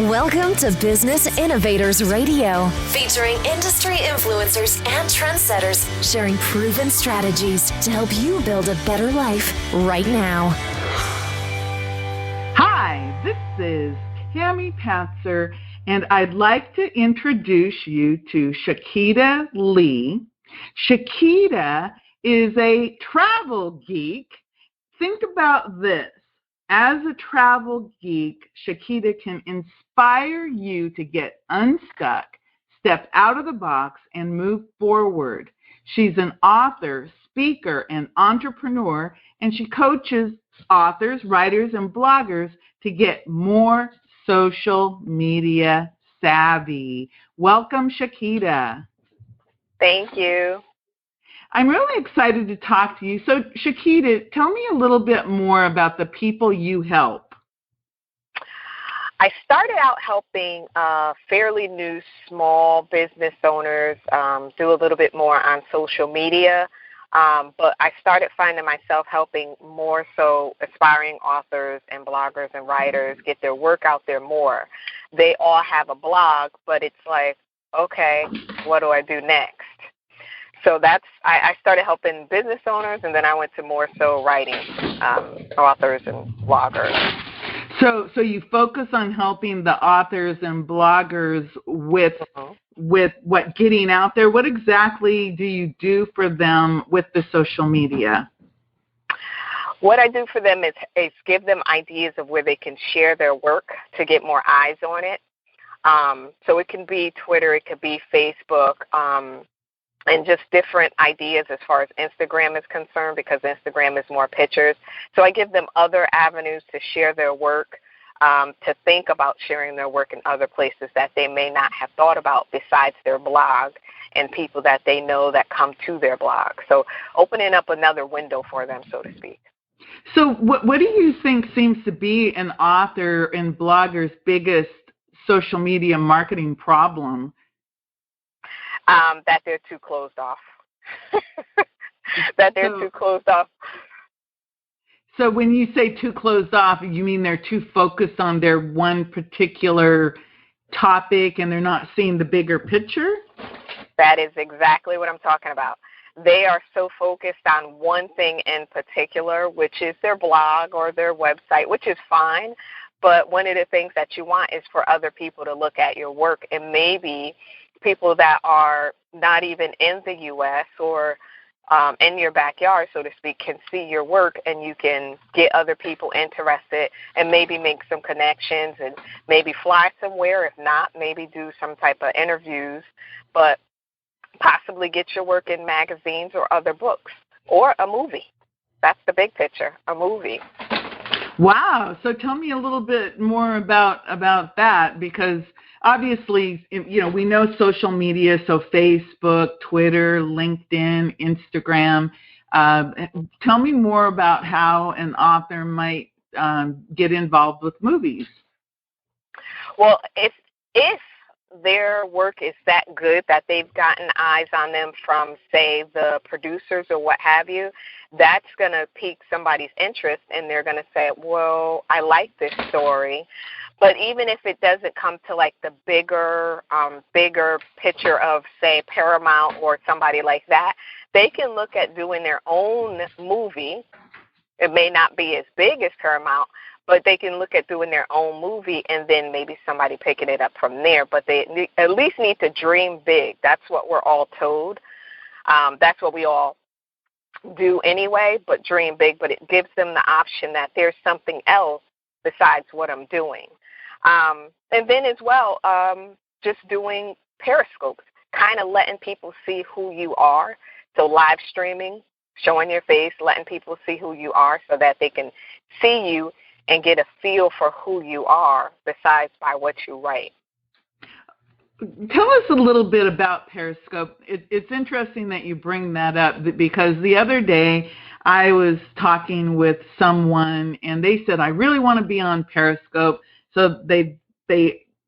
Welcome to Business Innovators Radio, featuring industry influencers and trendsetters sharing proven strategies to help you build a better life right now. Hi, this is Tammy Patzer, and I'd like to introduce you to Shequita Lee. Shequita is a travel geek. Think about this. As a travel geek, Shequita can inspire you to get unstuck, step out of the box, and move forward. She's an author, speaker, and entrepreneur, and she coaches authors, writers, and bloggers to get more social media savvy. Welcome, Shequita. Thank you. I'm really excited to talk to you. So, Shequita, tell me a little bit more about the people you help. I started out helping fairly new small business owners do a little bit more on social media, but I started finding myself helping more so aspiring authors and bloggers and writers get their work out there more. They all have a blog, but it's like, okay, what do I do next? So I started helping business owners, and then I went to more so writing authors and bloggers. So you focus on helping the authors and bloggers with what getting out there. What exactly do you do for them with the social media? What I do for them is give them ideas of where they can share their work to get more eyes on it. So it can be Twitter, it could be Facebook, and just different ideas as far as Instagram is concerned, because Instagram is more pictures. So I give them other avenues to share their work, to think about sharing their work in other places that they may not have thought about besides their blog and people that they know that come to their blog. So opening up another window for them, so to speak. So what do you think seems to be an author and blogger's biggest social media marketing problem? That they're too closed off. Too closed off. So when you say too closed off, you mean they're too focused on their one particular topic and they're not seeing the bigger picture? That is exactly what I'm talking about. They are so focused on one thing in particular, which is their blog or their website, which is fine. But one of the things that you want is for other people to look at your work, and maybe people that are not even in the U.S. or in your backyard, so to speak, can see your work, and you can get other people interested and maybe make some connections and maybe fly somewhere. If not, maybe do some type of interviews, but possibly get your work in magazines or other books or a movie. That's the big picture, a movie. Wow. So tell me a little bit more about that, because obviously, we know social media, so Facebook, Twitter, LinkedIn, Instagram. Tell me more about how an author might get involved with movies. Well, if their work is that good that they've gotten eyes on them from, say, the producers or what have you, that's going to pique somebody's interest, and they're going to say, well, I like this story. But even if it doesn't come to like the bigger picture of, say, Paramount or somebody like that, they can look at doing their own movie. It may not be as big as Paramount, but they can look at doing their own movie and then maybe somebody picking it up from there. But they at least need to dream big. That's what we're all told. That's what we all do anyway, but dream big. But it gives them the option that there's something else besides what I'm doing. And then as well, just doing periscopes, kind of letting people see who you are. So live streaming, showing your face, letting people see who you are so that they can see you and get a feel for who you are besides by what you write. Tell us a little bit about Periscope. It's interesting that you bring that up, because the other day I was talking with someone and they said, I really want to be on Periscope. So they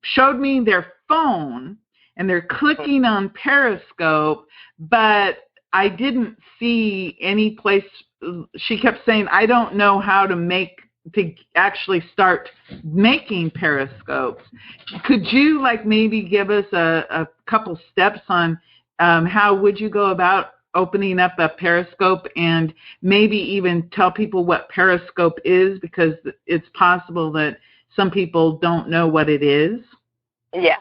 showed me their phone and they're clicking on Periscope, but I didn't see any place. She kept saying, I don't know how to make to actually start making periscopes. Could you maybe give us a couple steps on how would you go about opening up a periscope, and maybe even tell people what periscope is, because it's possible that some people don't know what it is? Yeah.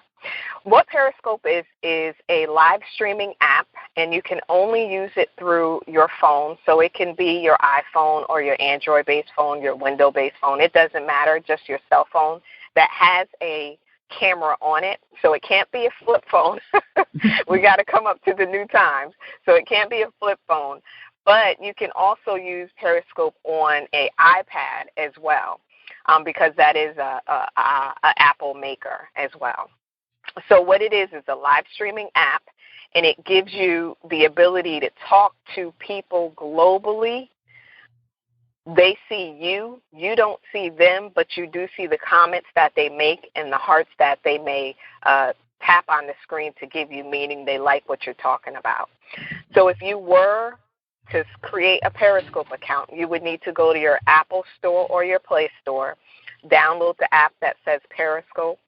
What Periscope is a live streaming app, and you can only use it through your phone. So it can be your iPhone or your Android-based phone, your Windows-based phone. It doesn't matter, just your cell phone that has a camera on it. So it can't be a flip phone. We got to come up to the new times. So it can't be a flip phone. But you can also use Periscope on an iPad as well, because that is a Apple maker as well. So what it is a live streaming app, and it gives you the ability to talk to people globally. They see you. You don't see them, but you do see the comments that they make and the hearts that they may tap on the screen to give you meaning. They like what you're talking about. So if you were to create a Periscope account, you would need to go to your Apple Store or your Play Store, download the app that says Periscope.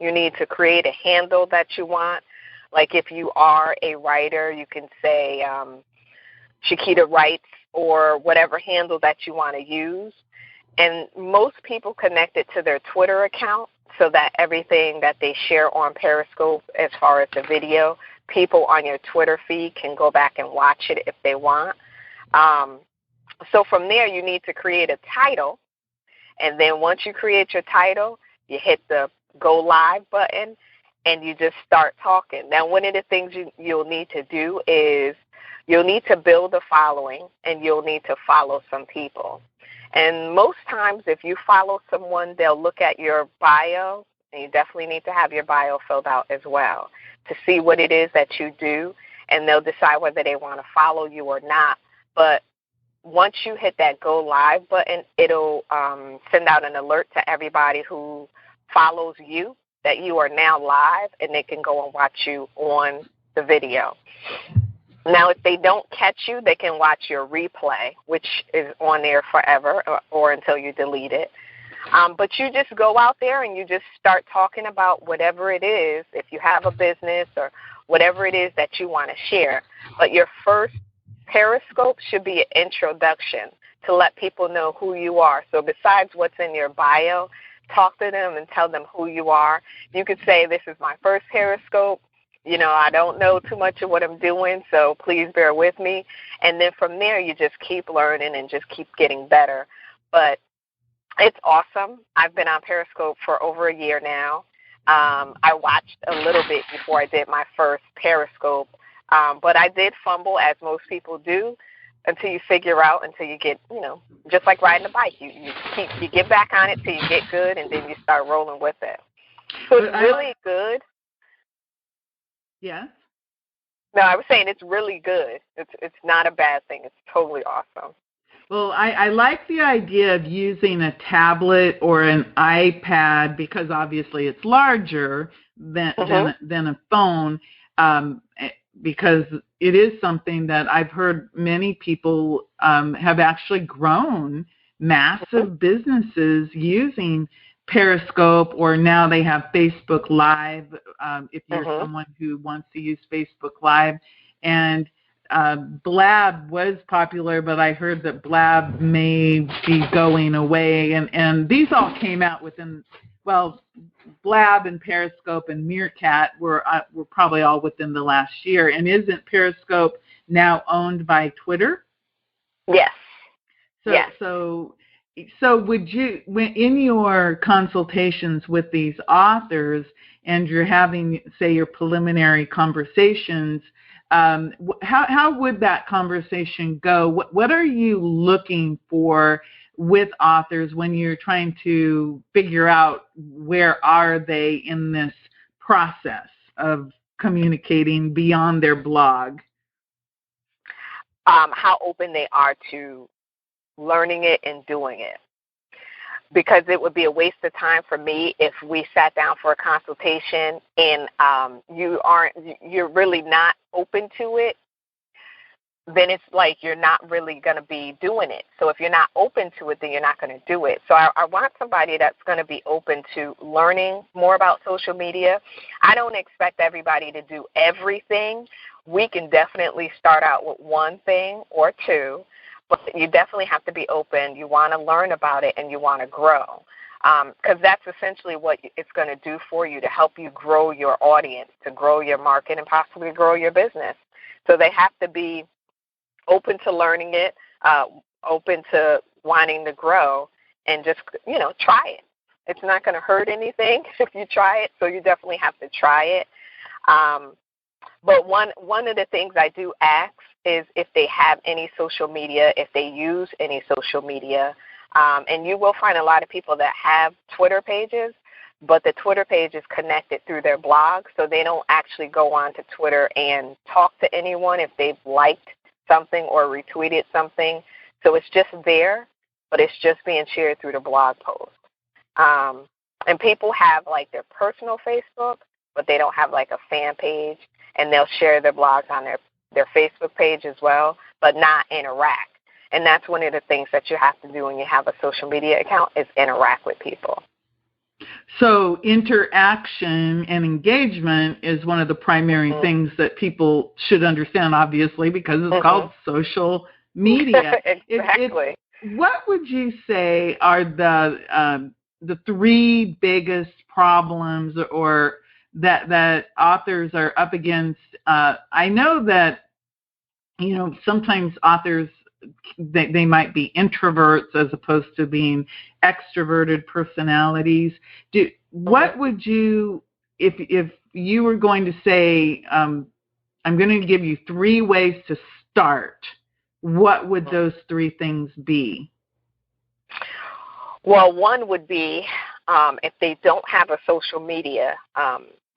You need to create a handle that you want. Like if you are a writer, you can say Shequita Writes or whatever handle that you want to use. And most people connect it to their Twitter account so that everything that they share on Periscope as far as the video, people on your Twitter feed can go back and watch it if they want. So from there, you need to create a title. And then once you create your title, you hit the go live button and you just start talking. Now, one of the things you'll need to do is you'll need to build a following, and you'll need to follow some people. And most times if you follow someone, they'll look at your bio, and you definitely need to have your bio filled out as well to see what it is that you do, and they'll decide whether they want to follow you or not. But once you hit that go live button, it'll send out an alert to everybody who follows you that you are now live, and they can go and watch you on the video. Now, if they don't catch you, they can watch your replay, which is on there forever or until you delete it. But you just go out there and you just start talking about whatever it is, if you have a business or whatever it is that you want to share. But your first Periscope should be an introduction to let people know who you are. So besides what's in your bio, talk to them and tell them who you are. You could say, this is my first Periscope. I don't know too much of what I'm doing, so please bear with me. And then from there, you just keep learning and just keep getting better. But it's awesome. I've been on Periscope for over a year now. I watched a little bit before I did my first Periscope, but I did fumble, as most people do, until you figure out, until you get, just like riding a bike. You get back on it till you get good, and then you start rolling with it. So it's really good. Yes? No, I was saying it's really good. It's not a bad thing. It's totally awesome. Well, I like the idea of using a tablet or an iPad because obviously it's larger than a phone, because it is something that I've heard many people have actually grown massive businesses using Periscope, or now they have Facebook Live, if you're someone who wants to use Facebook Live. And Blab was popular, but I heard that Blab may be going away. And these all came out within, Blab and Periscope and Meerkat were probably all within the last year. And isn't Periscope now owned by Twitter? Yes. So would you, in your consultations with these authors and you're having, say, your preliminary conversations, how would that conversation go? What are you looking for with authors when you're trying to figure out where are they in this process of communicating beyond their blog? How open they are to learning it and doing it. Because it would be a waste of time for me if we sat down for a consultation and you're really not open to it. then it's like you're not really going to be doing it. So if you're not open to it, then you're not going to do it. So I want somebody that's going to be open to learning more about social media. I don't expect everybody to do everything. We can definitely start out with one thing or two, but you definitely have to be open. You want to learn about it, and you want to grow, because that's essentially what it's going to do for you, to help you grow your audience, to grow your market, and possibly grow your business. So they have to be open to learning it, open to wanting to grow, and just, try it. It's not going to hurt anything if you try it, so you definitely have to try it. But one of the things I do ask is if they have any social media, if they use any social media. And you will find a lot of people that have Twitter pages, but the Twitter page is connected through their blog, so they don't actually go on to Twitter and talk to anyone if they've liked something or retweeted something. So it's just there, but it's just being shared through the blog post. And people have like their personal Facebook, but they don't have like a fan page, and they'll share their blogs on their Facebook page as well, but not interact. And that's one of the things that you have to do when you have a social media account, is interact with people. So interaction and engagement is one of the primary things that people should understand, obviously, because it's called social media. Exactly. What would you say are the three biggest problems or that authors are up against? I know that, sometimes authors, they might be introverts as opposed to being extroverted personalities. What would you, if you were going to say, I'm going to give you three ways to start, what would those three things be? Well, one would be if they don't have a social media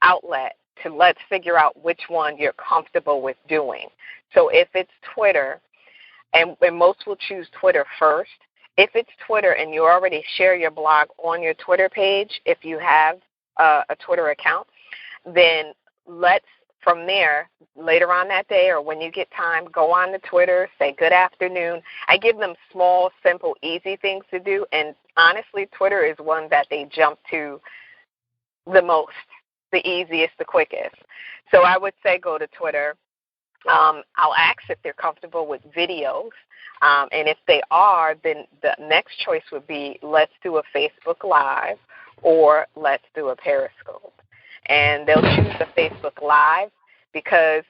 outlet, let's figure out which one you're comfortable with doing. So if it's Twitter, and most will choose Twitter first. If it's Twitter and you already share your blog on your Twitter page, if you have a Twitter account, then from there, later on that day or when you get time, go on to Twitter, say good afternoon. I give them small, simple, easy things to do, and honestly, Twitter is one that they jump to the most, the easiest, the quickest. So I would say go to Twitter. I'll ask if they're comfortable with videos, and if they are, then the next choice would be let's do a Facebook Live or let's do a Periscope. And they'll choose the Facebook Live because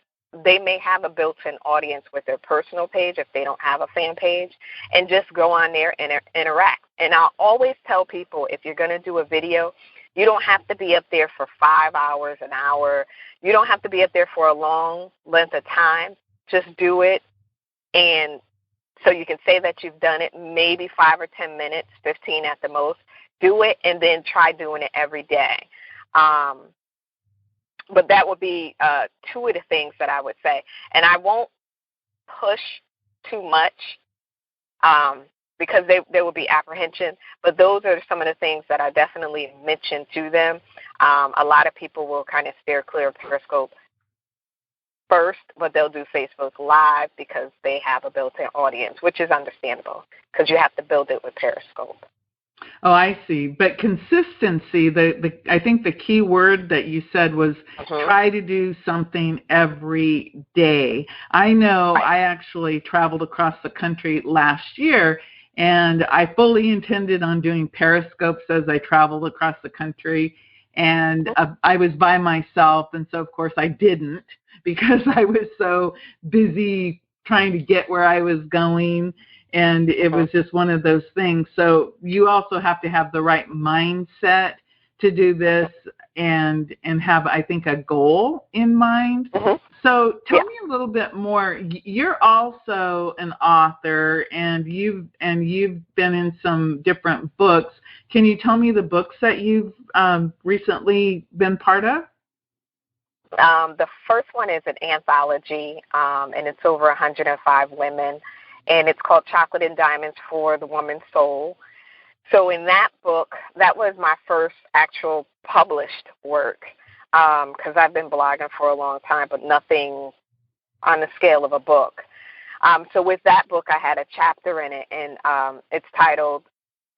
they may have a built-in audience with their personal page if they don't have a fan page, and just go on there and interact. And I'll always tell people, if you're going to do a video, you don't have to be up there for 5 hours, an hour. You don't have to be up there for a long length of time. Just do it, and so you can say that you've done it, maybe 5 or 10 minutes, 15 at the most. Do it, and then try doing it every day. But that would be two of the things that I would say. And I won't push too much because there will be apprehension. But those are some of the things that I definitely mention to them. A lot of people will kind of steer clear of Periscope first, but they'll do Facebook Live because they have a built-in audience, which is understandable because you have to build it with Periscope. Oh, I see. But consistency, I think the key word that you said was try to do something every day. I know I actually traveled across the country last year, and I fully intended on doing Periscopes as I traveled across the country. And I was by myself, and so, of course, I didn't because I was so busy trying to get where I was going. And it was just one of those things. So you also have to have the right mindset to do this and have, I think, a goal in mind. So tell me a little bit more. You're also an author, and you've been in some different books. Can you tell me the books that you've recently been part of? The first one is an anthology, and it's over 105 women. And it's called Chocolate and Diamonds for the Woman's Soul. So in that book, that was my first actual published work because I've been blogging for a long time, but nothing on the scale of a book. So with that book, I had a chapter in it, and it's titled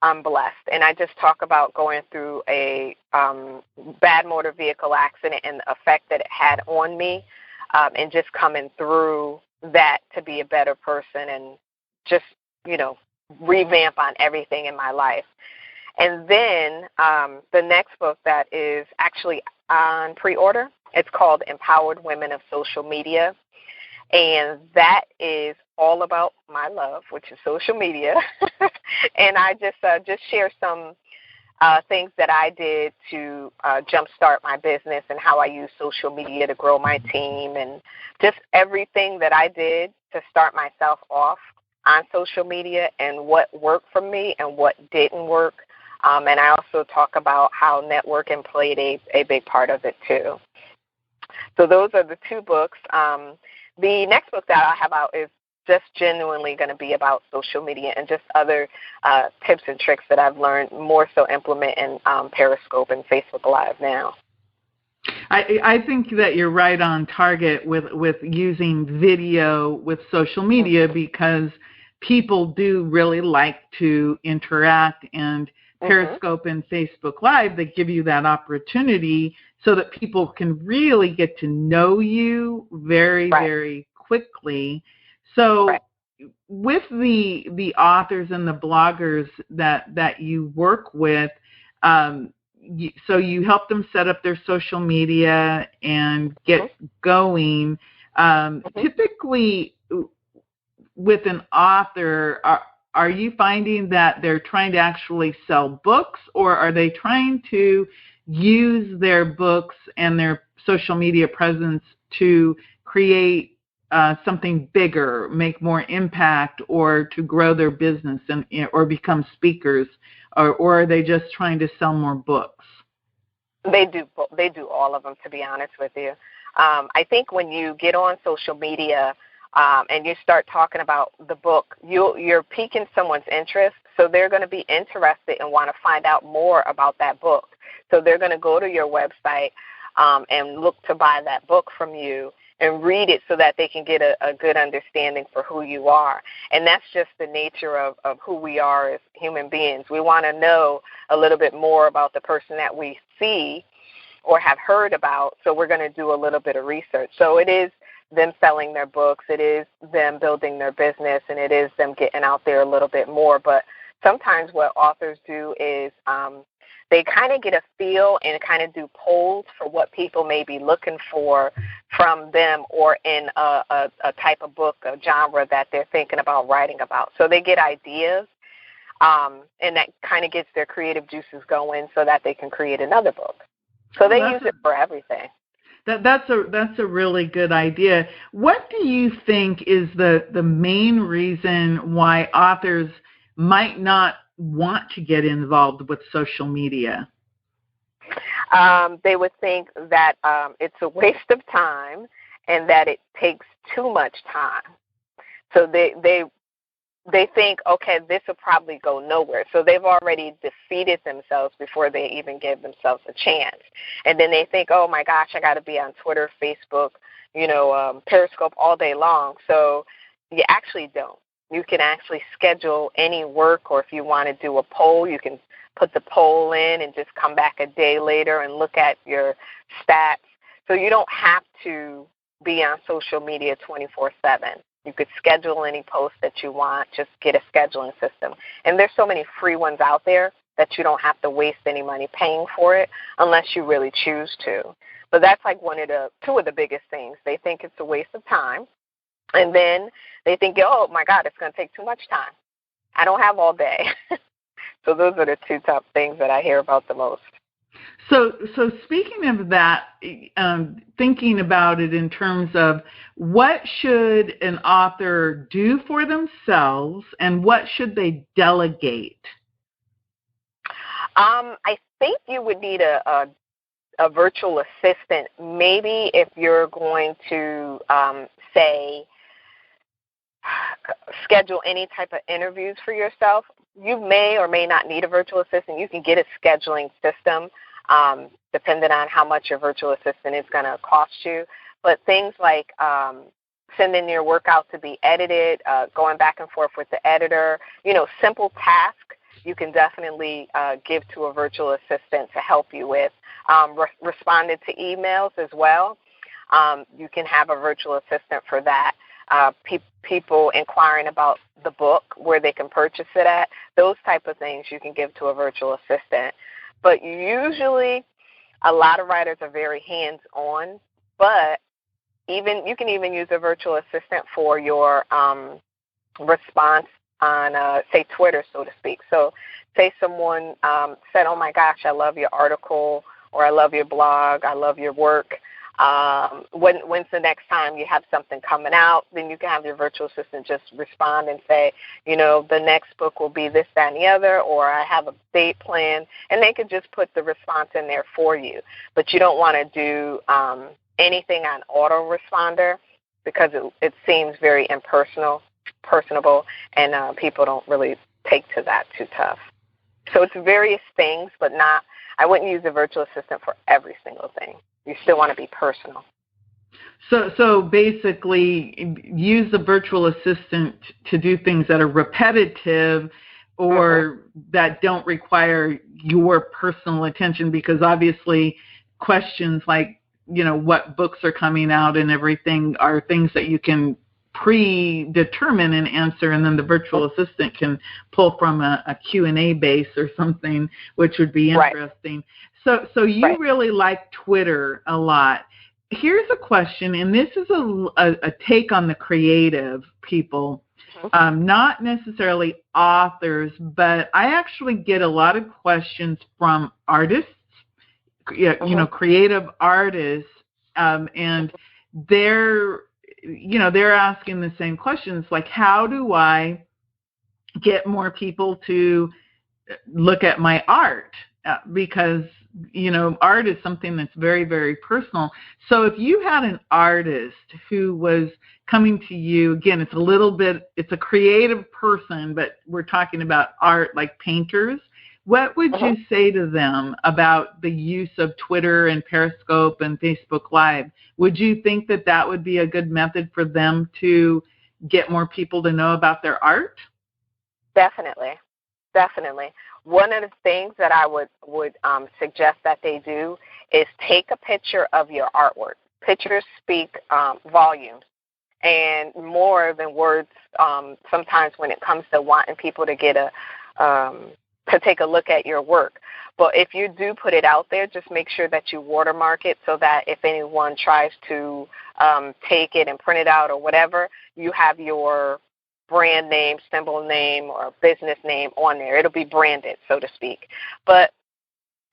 I'm Blessed. And I just talk about going through a bad motor vehicle accident and the effect that it had on me, and just coming through that to be a better person and just, revamp on everything in my life. And then the next book that is actually on pre-order, it's called Empowered Women of Social Media. And that is all about my love, which is social media. And I just share some things that I did to jumpstart my business and how I use social media to grow my team and just everything that I did to start myself off on social media and what worked for me and what didn't work. And I also talk about how networking played a big part of it too. So those are the two books. The next book that I have out is just genuinely going to be about social media and just other tips and tricks that I've learned more so implement in Periscope and Facebook Live now. I think that you're right on target with using video with social media because people do really like to interact, and Periscope and Facebook Live, they give you that opportunity so that people can really get to know you very, very quickly. So with the authors and the bloggers that you work with, so you help them set up their social media and get going. Typically, with an author, are you finding that they're trying to actually sell books, or are they trying to use their books and their social media presence to create something bigger, make more impact, or to grow their business or become speakers, or are they just trying to sell more books? They do all of them, to be honest with you. I think when you get on social media and you start talking about the book, you're piquing someone's interest, so they're going to be interested and want to find out more about that book. So they're going to go to your website and look to buy that book from you and read it so that they can get a good understanding for who you are. And that's just the nature of who we are as human beings. We want to know a little bit more about the person that we see or have heard about, so we're going to do a little bit of research. So it is them selling their books, it is them building their business, and it is them getting out there a little bit more. But sometimes what authors do is they kind of get a feel and kind of do polls for what people may be looking for from them or in a type of book, a genre that they're thinking about writing about. So they get ideas, and that kind of gets their creative juices going so that they can create another book. So they use it for everything. That's a really good idea. What do you think is the main reason why authors might not want to get involved with social media? They would think that it's a waste of time and that it takes too much time. So they think, okay, this will probably go nowhere. So they've already defeated themselves before they even give themselves a chance. And then they think, oh, my gosh, I got to be on Twitter, Facebook, Periscope all day long. So you actually don't. You can actually schedule any work, or if you want to do a poll, you can put the poll in and just come back a day later and look at your stats. So you don't have to be on social media 24/7. You could schedule any post that you want, just get a scheduling system. And there's so many free ones out there that you don't have to waste any money paying for it unless you really choose to. But that's like two of the biggest things. They think it's a waste of time. And then they think, oh, my God, it's going to take too much time. I don't have all day. So those are the two top things that I hear about the most. So speaking of that, thinking about it in terms of what should an author do for themselves and what should they delegate? I think you would need a virtual assistant. Maybe if you're going to, say, schedule any type of interviews for yourself, you may or may not need a virtual assistant. You can get a scheduling system, depending on how much your virtual assistant is going to cost you. But things like sending your work out to be edited, going back and forth with the editor, simple tasks you can definitely give to a virtual assistant to help you with. Responding to emails as well. You can have a virtual assistant for that. People inquiring about the book, where they can purchase it at, those type of things you can give to a virtual assistant. But usually a lot of writers are very hands-on, but you can even use a virtual assistant for your response on, say, Twitter, so to speak. So say someone said, oh, my gosh, I love your article, or I love your blog, I love your work. When's the next time you have something coming out? Then you can have your virtual assistant just respond and say, the next book will be this, that, and the other, or I have a date plan, and they can just put the response in there for you. But you don't want to do anything on autoresponder because it seems very personable, and people don't really take to that too tough. So it's various things, but I wouldn't use a virtual assistant for every single thing. You still want to be personal. So basically, use the virtual assistant to do things that are repetitive or that don't require your personal attention, because obviously questions like, what books are coming out and everything are things that you can predetermine and answer, and then the virtual assistant can pull from a Q&A base or something, which would be interesting. Right. So you really like Twitter a lot. Here's a question, and this is a take on the creative people, not necessarily authors, but I actually get a lot of questions from artists, creative artists, and they're asking the same questions, like, how do I get more people to look at my art? Because, art is something that's very, very personal. So if you had an artist who was coming to you, again, it's a creative person, but we're talking about art like painters. What would you say to them about the use of Twitter and Periscope and Facebook Live? Would you think that would be a good method for them to get more people to know about their art? Definitely. One of the things that I would suggest that they do is take a picture of your artwork. Pictures speak volumes, and more than words sometimes when it comes to wanting people to get to take a look at your work. But if you do put it out there, just make sure that you watermark it so that if anyone tries to take it and print it out or whatever, you have your brand name, symbol name, or business name on there. It'll be branded, so to speak. But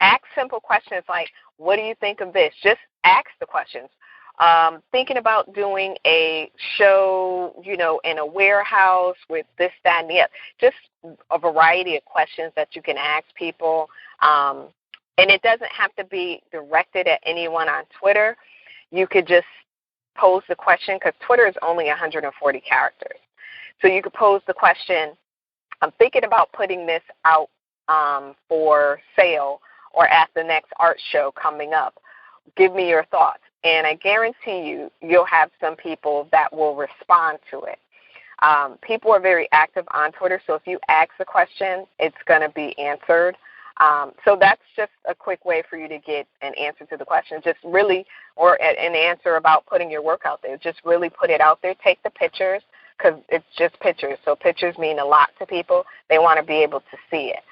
ask simple questions like, what do you think of this? Just ask the questions. Thinking about doing a show, in a warehouse with this, that, and the other. Just a variety of questions that you can ask people. And it doesn't have to be directed at anyone on Twitter. You could just pose the question, because Twitter is only 140 characters. So you could pose the question, I'm thinking about putting this out for sale or at the next art show coming up. Give me your thoughts. And I guarantee you'll have some people that will respond to it. People are very active on Twitter, so if you ask a question, it's going to be answered. So that's just a quick way for you to get an answer to the question. Just really, or an answer about putting your work out there. Just really put it out there. Take the pictures, because it's just pictures. So pictures mean a lot to people. They want to be able to see it.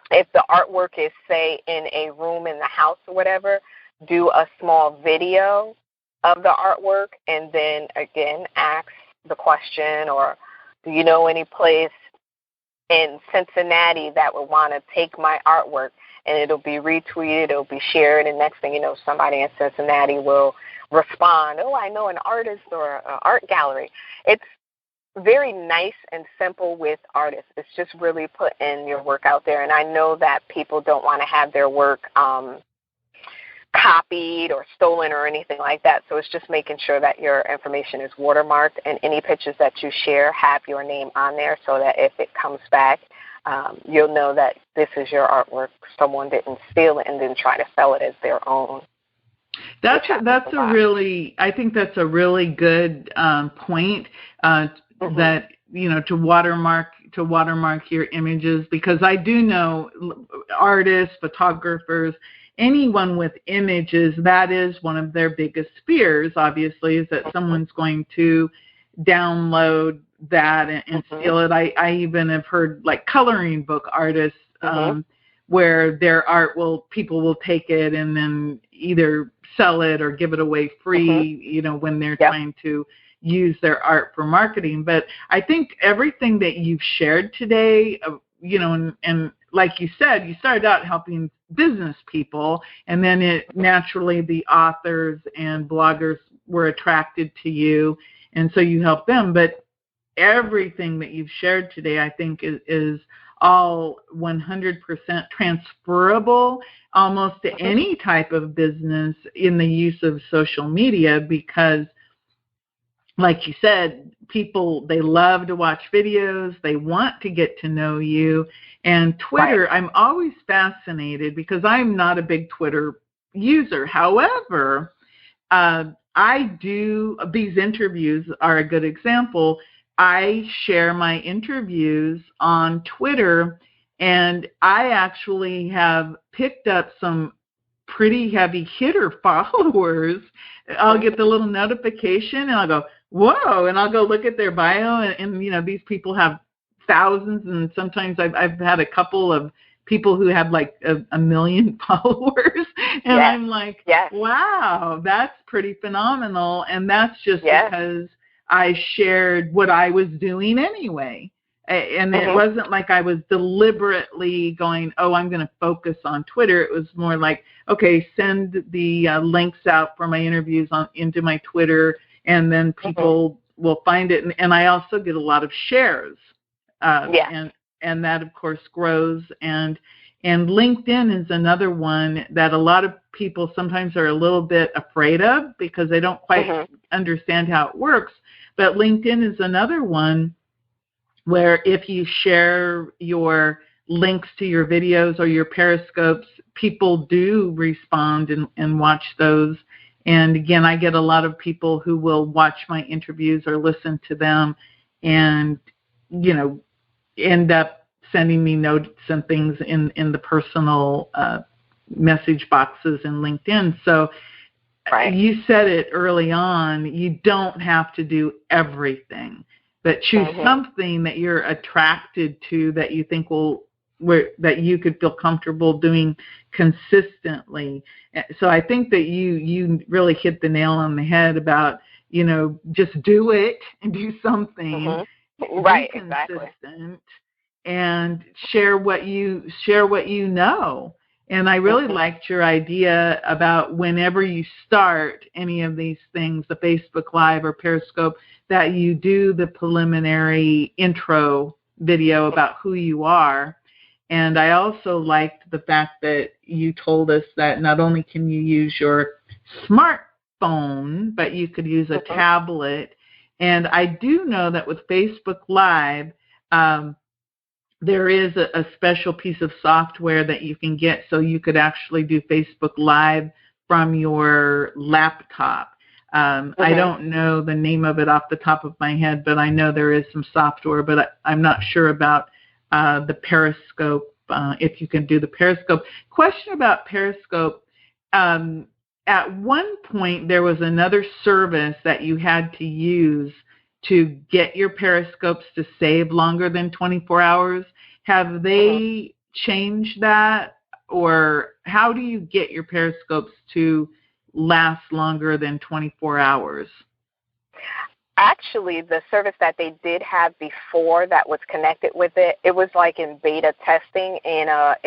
If the artwork is, say, in a room in the house or whatever, do a small video of the artwork, and then, again, ask the question, or do you know any place in Cincinnati that would want to take my artwork? And it'll be retweeted, it'll be shared, and next thing you know, somebody in Cincinnati will respond, oh, I know an artist or an art gallery. It's very nice and simple with artists. It's just really putting your work out there. And I know that people don't want to have their work copied or stolen or anything like that. So it's just making sure that your information is watermarked, and any pictures that you share have your name on there, so that if it comes back, you'll know that this is your artwork. Someone didn't steal it and then try to sell it as their own. I think that's a really good point that, to watermark your images, because I do know artists, photographers, anyone with images, that is one of their biggest fears, obviously, is that someone's going to download that and steal it. I even have heard like coloring book artists where their art people will take it and then either sell it or give it away free, when they're trying to use their art for marketing. But I think everything that you've shared today, and like you said, you started out helping business people, and then naturally the authors and bloggers were attracted to you, and so you helped them. But everything that you've shared today, I think, is all 100% transferable almost to any type of business in the use of social media, because like you said, people, they love to watch videos, they want to get to know you. And Twitter, I'm always fascinated because I'm not a big Twitter user. However, these interviews are a good example. I share my interviews on Twitter, and I actually have picked up some pretty heavy hitter followers. I'll get the little notification and I'll go, whoa, and I'll go look at their bio, and these people have thousands, and sometimes I've had a couple of people who have like a million followers, and I'm like, wow, that's pretty phenomenal. And that's just because I shared what I was doing anyway. And it wasn't like I was deliberately going, I'm going to focus on Twitter. It was more like, okay, send the links out for my interviews into my Twitter, and then people will find it. And I also get a lot of shares. And that, of course, grows. And LinkedIn is another one that a lot of people sometimes are a little bit afraid of because they don't quite understand how it works. But LinkedIn is another one where if you share your links to your videos or your periscopes, people do respond and watch those. And again, I get a lot of people who will watch my interviews or listen to them and, end up sending me notes and things in the personal message boxes in LinkedIn. So you said it early on, you don't have to do everything, but choose something that you're attracted to, that you think that you could feel comfortable doing consistently. So I think that you really hit the nail on the head about, just do it and do something. Be consistent and share what you know. And I really liked your idea about whenever you start any of these things, the Facebook Live or Periscope, that you do the preliminary intro video about who you are. And I also liked the fact that you told us that not only can you use your smartphone, but you could use a tablet. And I do know that with Facebook Live, there is a special piece of software that you can get so you could actually do Facebook Live from your laptop. I don't know the name of it off the top of my head, but I know there is some software, but I'm not sure about the Periscope, if you can do the Periscope. Question about Periscope. At one point, there was another service that you had to use to get your periscopes to save longer than 24 hours. Have they changed that? Or how do you get your periscopes to last longer than 24 hours? Actually, the service that they did have before that was connected with it, it was like in beta testing, and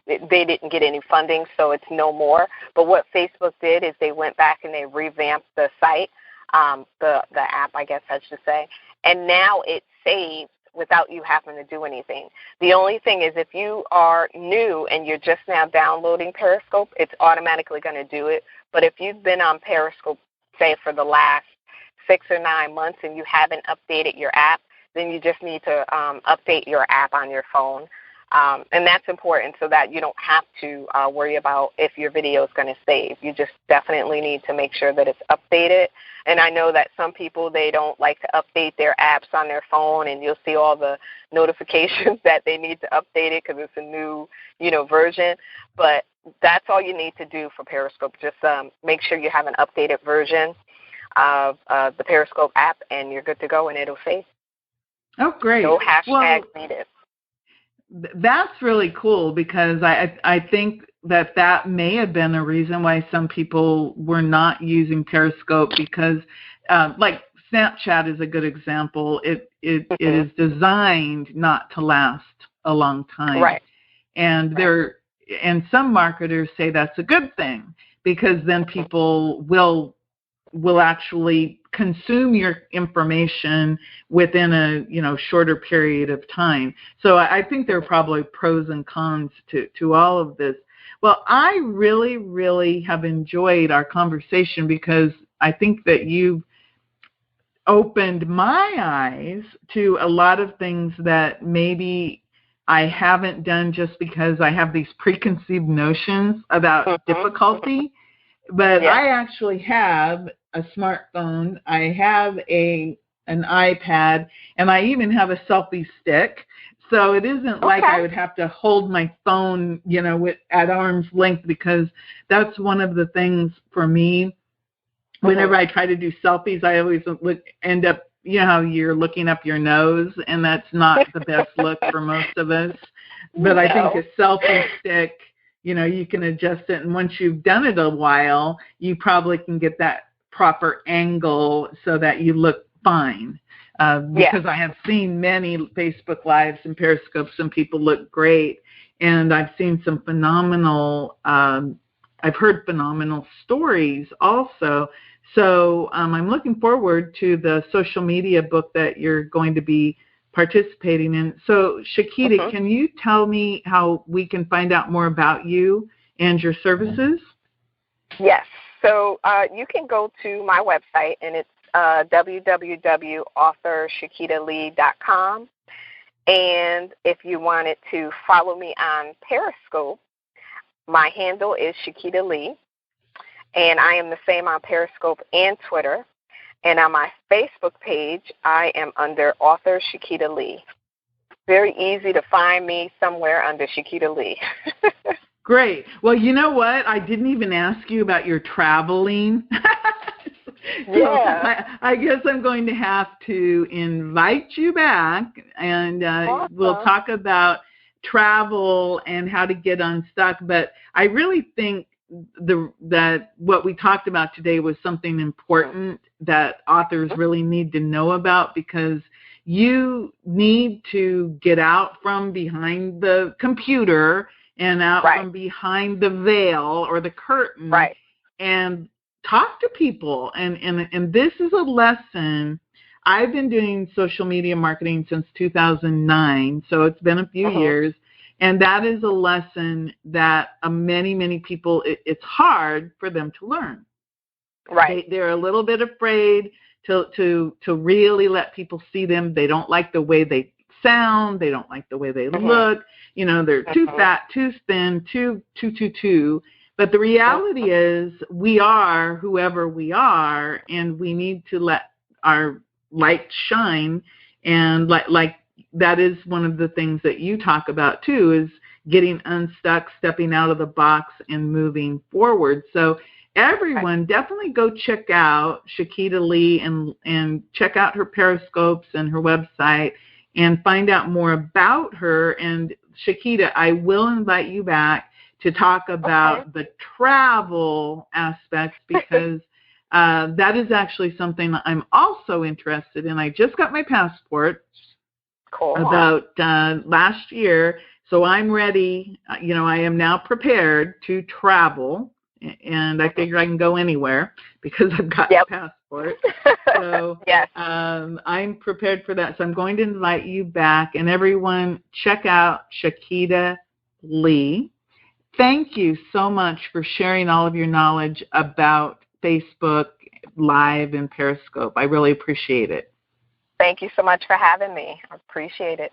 they didn't get any funding, so it's no more. But what Facebook did is they went back and they revamped the site, the app, I guess I should say, and now it saves without you having to do anything. The only thing is if you are new and you're just now downloading Periscope, it's automatically going to do it. But if you've been on Periscope, say, for the last 6 or 9 months and you haven't updated your app, then you just need to update your app on your phone. And that's important so that you don't have to worry about if your video is going to save. You just definitely need to make sure that it's updated. And I know that some people, they don't like to update their apps on their phone, and you'll see all the notifications that they need to update it because it's a new, version. But that's all you need to do for Periscope. Just make sure you have an updated version of the Periscope app, and you're good to go, and it'll save. Oh, great. No hashtags needed. That's really cool, because I think that may have been a reason why some people were not using Periscope, because like Snapchat is a good example. It is designed not to last a long time. Right. And and some marketers say that's a good thing, because then people will actually consume your information within a shorter period of time. So I think there are probably pros and cons to all of this. Well, I really, really have enjoyed our conversation, because I think that you've opened my eyes to a lot of things that maybe I haven't done, just because I have these preconceived notions about difficulty. But I actually have a smartphone, I have an iPad, and I even have a selfie stick. So it isn't like I would have to hold my phone, at arm's length, because that's one of the things for me. Whenever I try to do selfies, I always end up, how you're looking up your nose, and that's not the best look for most of us. But I think a selfie stick, you can adjust it, and once you've done it a while, you probably can get that proper angle so that you look fine. Because I have seen many Facebook Lives and Periscopes, and people look great, and I've seen some phenomenal, I've heard phenomenal stories also. So I'm looking forward to the social media book that you're going to be participating in. So, Shequita, can you tell me how we can find out more about you and your services? Yes. So you can go to my website, and it's www.authorshekitalee.com. And if you wanted to follow me on Periscope, my handle is Shequita Lee, and I am the same on Periscope and Twitter. And on my Facebook page, I am under Author Shequita Lee. Very easy to find me somewhere under Shequita Lee. Great. Well, you know what? I didn't even ask you about your traveling. I guess I'm going to have to invite you back, and we'll talk about travel and how to get unstuck. But I really think that what we talked about today was something important that authors really need to know about, because you need to get out from behind the computer and out from behind the veil or the curtain and talk to people. And this is a lesson. I've been doing social media marketing since 2009, so it's been a few years. And that is a lesson that many, many people, it's hard for them to learn. Right. They're a little bit afraid to really let people see them. They don't like the way they sound. They don't like the way they look. They're too fat, too thin, too. But the reality is we are whoever we are, and we need to let our light shine. And like that is one of the things that you talk about too, is getting unstuck, stepping out of the box, and moving forward. So everyone, definitely go check out Shequita Lee and check out her Periscopes and her website and find out more about her. And Shequita, I will invite you back to talk about the travel aspects, because that is actually something I'm also interested in. I just got my passport about last year, so I'm ready. I am now prepared to travel, and I figure I can go anywhere because I've got a passport. So I'm prepared for that. So I'm going to invite you back, and everyone check out Shequita Lee. Thank you so much for sharing all of your knowledge about Facebook Live and Periscope. I really appreciate it. Thank you so much for having me. I appreciate it.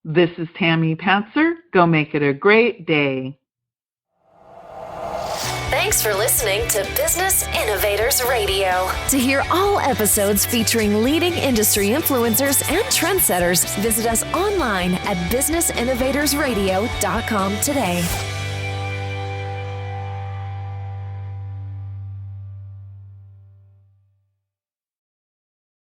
This is Tammy Patzer. Go make it a great day. Thanks for listening to Business Innovators Radio. To hear all episodes featuring leading industry influencers and trendsetters, visit us online at businessinnovatorsradio.com today.